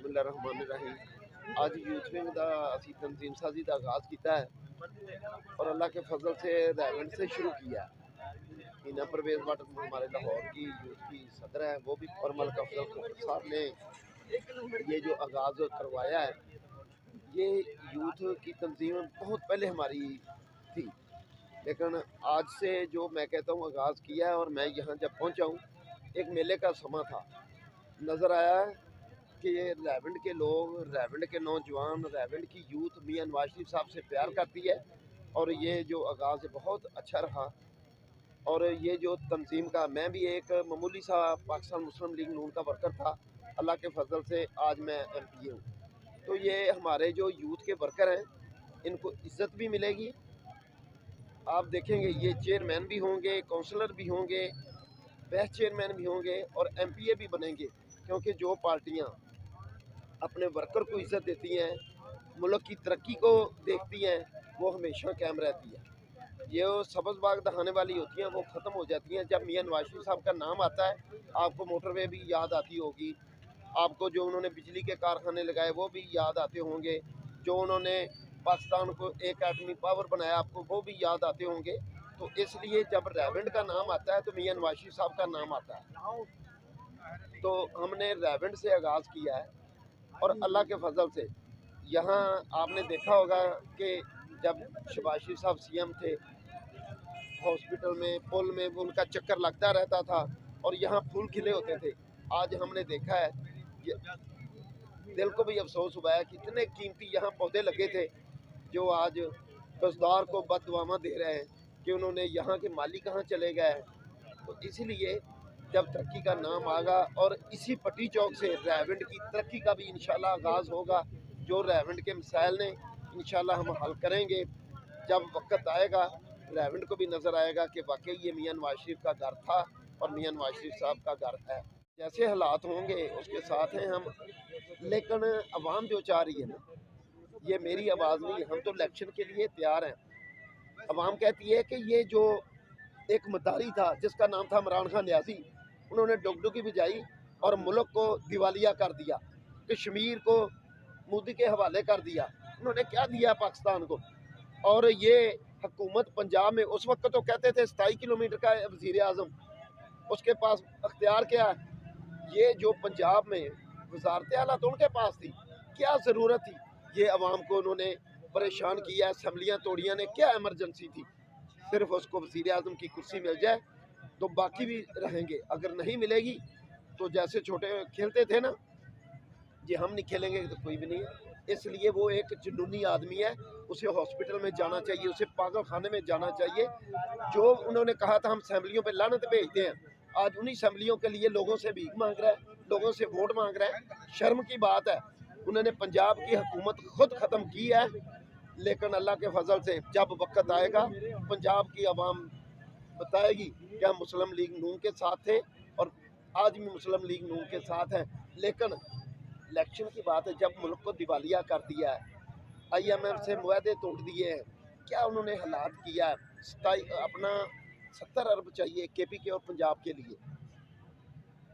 बिस्मिल्लाहिर्रहमानिर्रहीम। आज youth wing का असी तंजीम साजी का आगाज़ किया है और अल्लाह के फजल से रैवेंट से शुरू किया है। मीना परवेज़ भट्ट हमारे लाहौर की यूथ की सदर है, वो भी और मलिक अफजल खट्टर साहब ने ये जो आगाज़ करवाया है, ये यूथ की तंजीम बहुत पहले हमारी थी, लेकिन आज से जो मैं कहता हूँ आगाज़ किया है। और मैं यहाँ जब पहुँचा हूँ, एक मेले का समा था, नज़र आया है कि ये रैवेंट के लोग, रैवेंट के नौजवान, रैवेंट की यूथ मियां नवाज शरीफ साहब से प्यार करती है। और ये जो आगाज़ बहुत अच्छा रहा। और ये जो तंजीम का, मैं भी एक मामूली सा पाकिस्तान मुस्लिम लीग नून का वर्कर था, अल्लाह के फजल से आज मैं MPA हूँ। तो ये हमारे जो यूथ के वर्कर हैं, इनको इज़्ज़त भी मिलेगी। आप देखेंगे ये चेयरमैन भी होंगे, काउंसलर भी होंगे, वाइस चेयरमैन भी होंगे और MPA भी बनेंगे, क्योंकि जो पार्टियाँ अपने वर्कर को इज़्ज़त देती हैं, मुल्क की तरक्की को देखती हैं, वो हमेशा कायम रहती है। ये सब्ज़ बाग दहाने वाली होती हैं, वो ख़त्म हो जाती हैं। जब मियां नवाज शरीफ साहब का नाम आता है, आपको मोटरवे भी याद आती होगी, आपको जो उन्होंने बिजली के कारखाने लगाए वो भी याद आते होंगे, जो उन्होंने पाकिस्तान को एक एटमी पावर बनाया, आपको वो भी याद आते होंगे। तो इसलिए जब रैवेंट का नाम आता है तो मियां नवाज शरीफ साहब का नाम आता है। तो हमने रैवेंट से आगाज़ किया है और अल्लाह के फजल से यहाँ आपने देखा होगा कि जब शहबाज शरीफ साहब CM थे, हॉस्पिटल में, पुल में उनका चक्कर लगता रहता था और यहाँ फूल खिले होते थे। आज हमने देखा है, दिल को भी अफसोस हुआ है कि इतने कीमती यहाँ पौधे लगे थे, जो आज कसदार को बददुआएं दे रहे हैं कि उन्होंने यहाँ के माली कहाँ चले गए। तो इसीलिए जब तरक्की का नाम आएगा और इसी पट्टी चौक से रैवेंट की तरक्की का भी इंशाल्लाह आगाज़ होगा। जो रैवेंट के मसाइल ने इंशाल्लाह हम हल करेंगे। जब वक्त आएगा, रैवेंट को भी नज़र आएगा कि वाकई ये मियां नवाज शरीफ का घर था और मियां नवाज शरीफ साहब का घर है। जैसे हालात होंगे उसके साथ हैं हम, लेकिन अवाम जो चाह रही है ना, ये मेरी आवाज़ नहीं, हम तो इलेक्शन के लिए तैयार हैं। अवाम कहती है कि ये जो एक मदारी था जिसका नाम था इमरान खान न्याजी, उन्होंने डुगडुगी बजाई और मुल्क को दिवालिया कर दिया, कश्मीर को मोदी के हवाले कर दिया। उन्होंने क्या दिया पाकिस्तान को? और ये हुकूमत पंजाब में उस वक्त तो कहते थे 27 किलोमीटर का वज़ीर आज़म, उसके पास अख्तियार क्या है? ये जो पंजाब में वजारत आला तो उनके पास थी, क्या ज़रूरत थी? ये अवाम को उन्होंने परेशान किया, असम्बलियाँ तोड़ियाँ ने, क्या एमरजेंसी थी? सिर्फ उसको वज़ीर आज़म की कुर्सी मिल जाए तो बाकी भी रहेंगे, अगर नहीं मिलेगी तो जैसे छोटे खेलते थे ना, जी हम नहीं खेलेंगे तो कोई भी नहीं है। इसलिए वो एक जुनूनी आदमी है, उसे हॉस्पिटल में जाना चाहिए, उसे पागल खाने में जाना चाहिए। जो उन्होंने कहा था हम असम्बलियों पे लानत भेजते हैं, आज उन्हीं असम्बलियों के लिए लोगों से भीख मांग रहा है, लोगों से वोट मांग रहा है। शर्म की बात है। उन्होंने पंजाब की हुकूमत खुद ख़त्म की है, लेकिन अल्लाह के फजल से जब वक्त आएगा, पंजाब की आवाम बताएगी कि हम मुस्लिम लीग नून के साथ थे और आज भी मुस्लिम लीग नून के साथ हैं। लेकिन इलेक्शन की बात है, जब मुल्क को दिवालिया कर दिया है, IMF से मुआहदे तोड़ दिए हैं, क्या उन्होंने हालात किया है? अपना 70 अरब चाहिए KPK और पंजाब के लिए।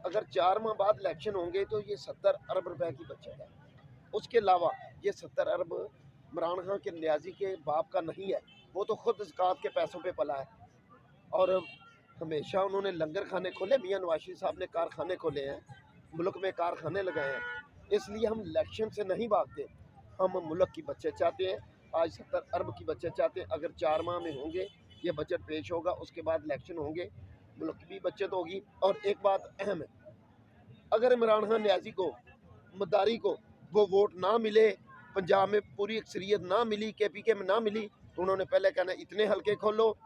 अगर 4 माह बाद इलेक्शन होंगे तो ये 70 अरब रुपए की बचत है। उसके अलावा ये 70 अरब इमरान खान के न्याजी के बाप का नहीं है, वो तो खुद ज़कात के पैसों पे पला है। और हमेशा उन्होंने लंगर खाने खोले, मियां नवाज शरीफ साहब ने कारखाने खोले हैं, मुल्क में कारखाने लगाए हैं। इसलिए हम इलेक्शन से नहीं भागते, हम मुल्क की बचत चाहते हैं। आज 70 अरब की बचत चाहते हैं। अगर 4 माह में होंगे, ये बजट पेश होगा, उसके बाद इलेक्शन होंगे, मुल्क की भी बचत होगी। और एक बात अहम है, अगर इमरान खान न्याजी को, मदारी को वो वोट ना मिले, पंजाब में पूरी अक्सरियत ना मिली, KPK में ना मिली, तो उन्होंने पहले कहना इतने हल्के खोलो,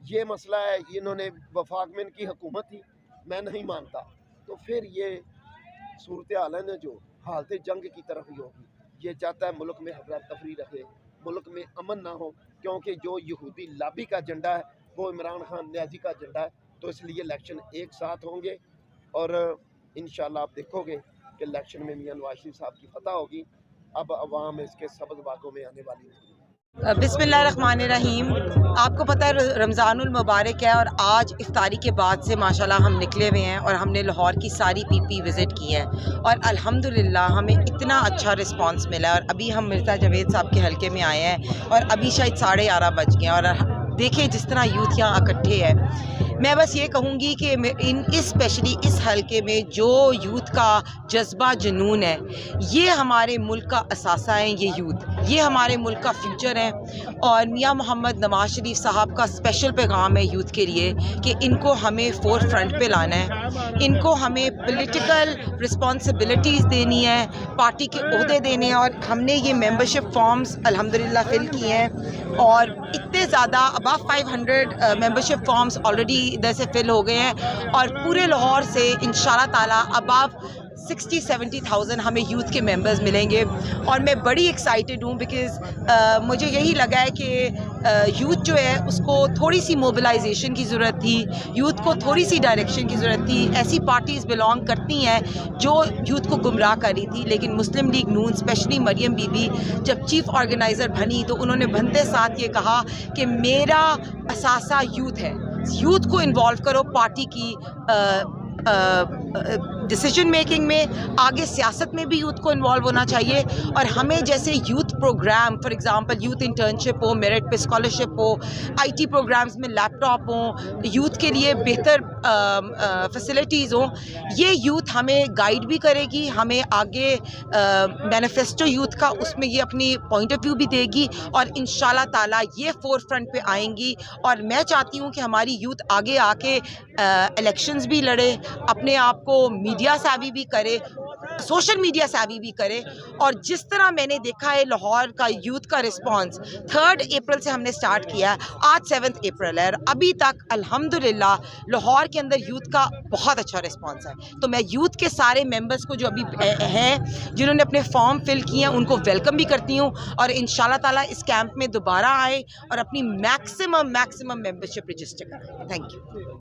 ये मसला है, इन्होंने वफाक में इनकी हुकूमत थी, मैं नहीं मानता। तो फिर ये सूरत हाल है ना, जो हालत जंग की तरफ ही होगी। ये चाहता है मुल्क में हफरा तफरी रखे, मुल्क में अमन ना हो, क्योंकि जो यहूदी लाबी का झंडा है वो इमरान खान न्याजी का झंडा है। तो इसलिए इलेक्शन एक साथ होंगे और इंशाल्लाह आप देखोगे कि इलेक्शन में मियां नवाज शरीफ साहब की फतह होगी। अब अवाम इसके सब्ज़ बागों में आने वाली नहीं। बिस्मिल्लाहिर्रहमानिर्रहीम। आपको पता है रमज़ानुल मुबारक है और आज इफ्तारी के बाद से माशाल्लाह हम निकले हुए हैं और हमने लाहौर की सारी पीपी विज़िट की है और अल्हम्दुलिल्लाह हमें इतना अच्छा रिस्पांस मिला और अभी हम मिर्ज़ा जावेद साहब के हलके में आए हैं और अभी शायद 11:30 बज गए और देखिए जिस तरह यूथ यहाँ इकट्ठे है। मैं बस ये कहूँगी कि स्पेशली इस हलके में जो यूथ का जज्बा जुनून है, ये हमारे मुल्क का असासा है। ये यूथ, ये हमारे मुल्क का फ्यूचर है और मियाँ मोहम्मद नवाज शरीफ साहब का स्पेशल पैगाम है यूथ के लिए कि इनको हमें फोर फ्रंट पे लाना है, इनको हमें पॉलिटिकल रिस्पॉन्सिबिलिटीज़ देनी है, पार्टी के ओहदे देने हैं और हमने ये मेंबरशिप फॉर्म्स अल्हम्दुलिल्लाह फिल किए हैं और इतने ज़्यादा अबव 500 मेंबरशिप फॉर्म्स ऑलरेडी इधर से फिल हो गए हैं और पूरे लाहौर से इंशाल्लाह ताला अबव 60-70,000 हमें यूथ के मेंबर्स मिलेंगे और मैं बड़ी एक्साइटेड हूँ बिकॉज़ मुझे यही लगा है कि यूथ जो है उसको थोड़ी सी मोबिलाइजेशन की ज़रूरत थी, यूथ को थोड़ी सी डायरेक्शन की ज़रूरत थी। ऐसी पार्टीज़ बिलोंग करती हैं जो यूथ को गुमराह कर रही थी, लेकिन मुस्लिम लीग नून स्पेशली मरियम बीबी जब चीफ़ ऑर्गेनाइज़र बनी तो उन्होंने बनते साथ ये कहा कि मेरा असासा यूथ है, यूथ को इन्वॉल्व करो पार्टी की डिसीजन मेकिंग में, आगे सियासत में भी यूथ को इन्वॉल्व होना चाहिए और हमें जैसे youth program for example youth internship हो, मेरिट पे स्कॉलरशिप हो, आईटी प्रोग्राम्स में लैपटॉप हो, यूथ के लिए बेहतर फैसिलिटीज़ हो, ये यूथ हमें गाइड भी करेगी, हमें आगे मैनिफेस्टो यूथ का उसमें ये अपनी पॉइंट ऑफ व्यू भी देगी और इंशाल्लाह ताला ये फोर फ्रंट पे आएंगी और मैं चाहती हूँ कि हमारी यूथ आगे आके इलेक्शंस भी लड़े, अपने आप को मीडिया सावी भी करे, सोशल मीडिया सावी भी करे और जिस तरह मैंने देखा है लाहौर का यूथ का रिस्पांस 3 अप्रैल से हमने स्टार्ट किया है, आज 7 अप्रैल है, अभी तक अल्हम्दुलिल्लाह लाहौर के अंदर यूथ का बहुत अच्छा रिस्पांस है। तो मैं यूथ के सारे मेंबर्स को जो अभी हैं जिन्होंने अपने फॉर्म फिल किए हैं उनको वेलकम भी करती हूँ और इंशाल्लाह ताला इस कैंप में दोबारा आए और अपनी मैक्सिमम मेंबरशिप रजिस्टर करें। Thank you.